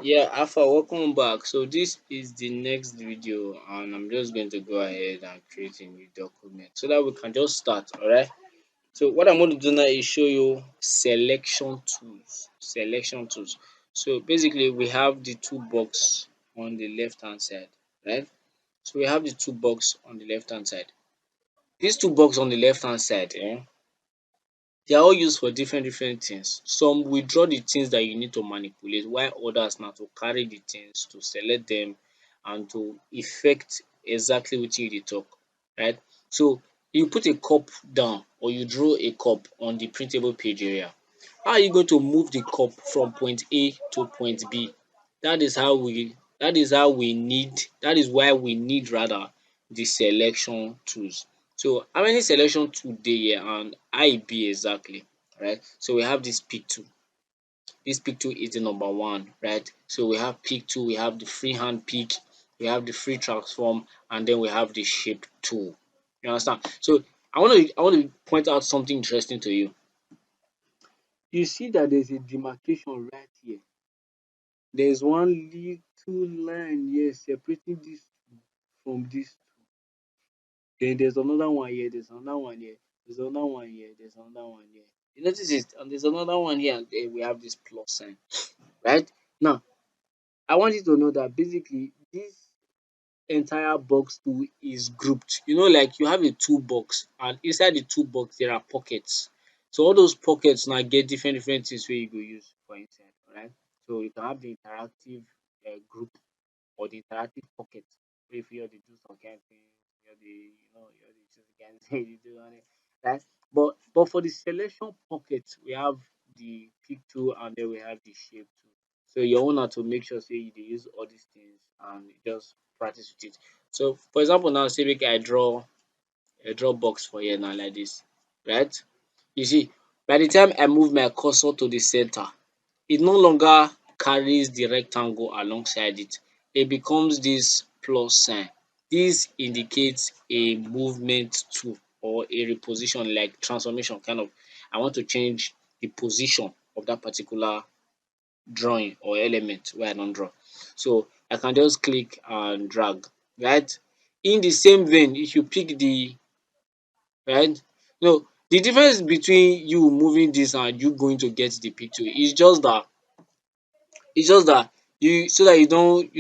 Yeah, Alpha, welcome back. So this is the next video, and I'm just going to go ahead and create a new document so that we can just start. All right. So what I'm going to do now is show you selection tools. Selection tools. So basically, we have the toolbox on the left hand side, right? So we have the toolbox on the left hand side. This toolbox on the left hand side, they are all used for different things. Some will draw the things that you need to manipulate, while others na to carry the things, to select them and to effect exactly wetin you dey talk, right. So you put a cup down or you draw a cup on the printable page area. How are you going to move the cup from point A to point B? That is why we need rather the selection tools. So how many selection tool dey here and how e be exactly, right? So we have this pick tool. This pick tool is the number one, right? So we have pick tool, we have the freehand pick, we have the free transform, and then we have the shape tool. You understand? So I want to point out something interesting to you. You see that there's a demarcation right here. There's one little line here separating this from this. Then there's another one here, there's another one here, there's another one here, there's another one here. You notice it? And there's another one here, and then we have this plus sign, right? Now, I want you to know that basically this entire box tool is grouped. You know, like you have a toolbox, and inside the toolbox there are pockets. So all those pockets now get different things where you go use for inside, alright? So you can have the interactive group or the interactive pocket wey you fit just dey do some kind thing, just dey just dey choose the kind thing you do on it, right? But for the selection pocket, we have the pick tool and then we have the shape tool. So your own na to make sure say you dey use all these things and just practice with it. So for example now, say make I draw box for here now like this, right? You see, by the time I move my cursor to the center, it no longer carries the rectangle alongside it. It becomes this plus sign. This indicates a movement tool or a reposition, like transformation kind of. I want to change the position of that particular drawing or element wey I don draw. So I can just click and drag, right? In the same vein, if you pick the right, no, the difference between you moving this and you going to get the picture is just that you so that you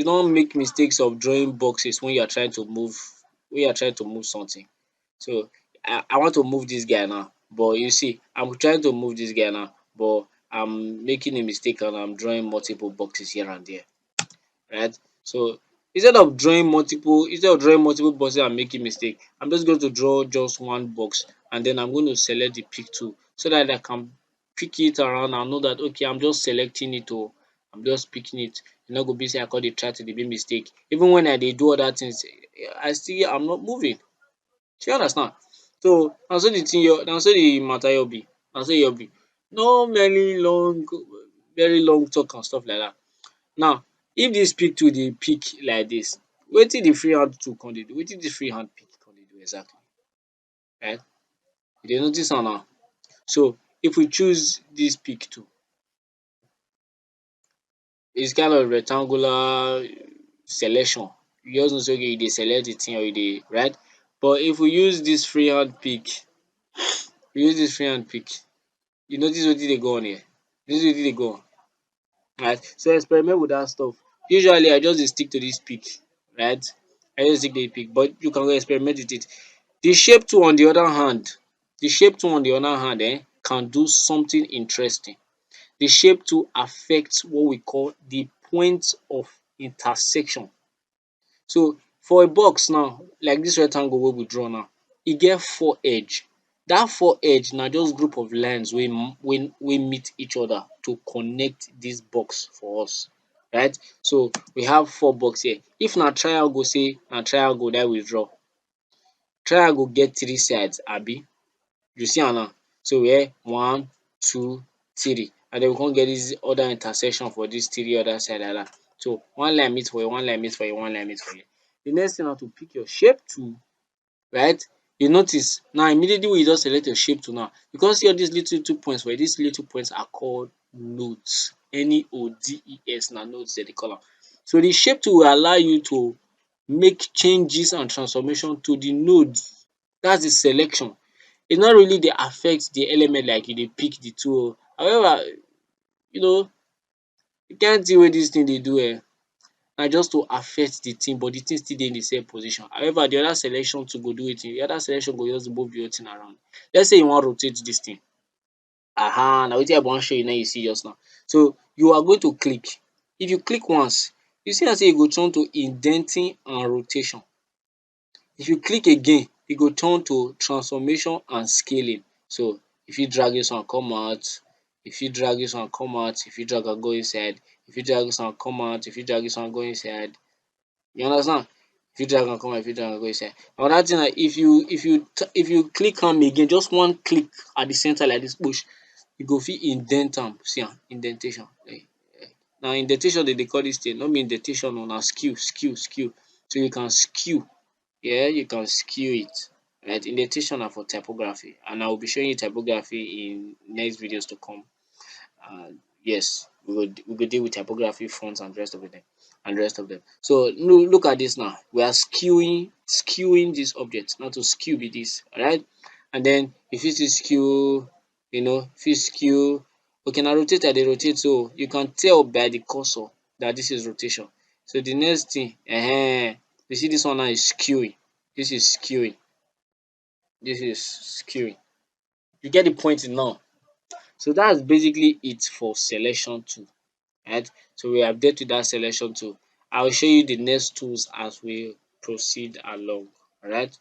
don't make mistakes of drawing boxes when you are trying to move something. So I want to move this guy now, but you see I'm trying to move this guy now, but I'm making a mistake and I'm drawing multiple boxes here and there, right? So instead of drawing multiple boxes and making mistake, I'm just going to draw just one box and then I'm going to select the pick tool so that I can pick it around and know that okay, I'm just selecting it or I'm just picking it. E no go be say I come dey try to dey make mistake. Even when I dey do other things, I'm not moving. Shey you understand? So na so the thing na so the matter here be. Na so e be. No many very long talk and stuff like that. Now, if dis pick tool dey pick like dis, wetin the freehand tool come dey do? Wetin dis freehand pick come dey do exactly? Right? You dey notice am now? So if we choose dis pick tool, it's kind of rectangular selection. You just know say okay, you dey select the thing or you dey right. But if we use dis freehand pick, you notice wetin dey go on here? You notice wetin dey go on? Right. So experiment with that stuff. Usually I just dey stick to this pick, right? I just stick to the pick, but you can experiment with it. The shape tool on the other hand, can do something interesting. The shape tool affects what we call the point of intersection. So for a box now, like this rectangle wey we draw now, e get four edge. Dat four edge na just group of lines wey meet each other to connect dis box for us, right? So we have four box here. If na triangle, say na triangle na im we draw, triangle get three sides abi? You see am now. So one, two, three, and den we come get dis other intersection for dis three other side like dat. So one line meet for here, one line meet for here, one line meet for here. The next thing na to pick your shape tool, right? You notice now immediately when you just select your shape tool now, you come see all these little points for here. These little points are called nodes. nodes na nodes dem dey call am. So the shape tool will allow you to make changes and transformation to the nodes. That's the selection. E no really dey affect the element like you dey pick the two o. However, you know, the kind thing wey dis thing dey do na just to affect the thing, but the thing still dey in the same position. However, the other selection tool go do wetin? The other selection go just move the whole thing around. Let's say you wan rotate dis thing, na wetin I wan show you na you see just now. So you are going to click. If you click once, you see am sey e go turn to indenting and rotation. If you click again, e go turn to transformation and scaling. So you fit drag dis one come out, you fit drag dis one come out, you fit drag am go inside, you fit drag dis one come out, you fit drag dis one go inside. You understand? You fit drag am come out, you fit drag am go inside. Another thing na if you click am again, just one click at the center like dis, push, you go fit indent am. See am, indentation. Na indentation dem dey call dis thing, no be indentation o, na skew, skew, skew. So you can skew, you can skew it. Right? Indentation na for typography, and I will be showing you typography in next videos to come. Yes, we go deal with typography, fonts and the rest of them. So look at this now. We are skewing this object. Now to skew be this, alright? And then if you see skew, if you skew, okay, na rotate I dey rotate, so you can tell by the cursor that this is rotation. So the next thing, you see this one now is skewing. This is skewing. This is skewing. You get the point now. So that's basically it for selection tool. Right? So we update with that selection tool. I will show you the next tools as we proceed along. Alright.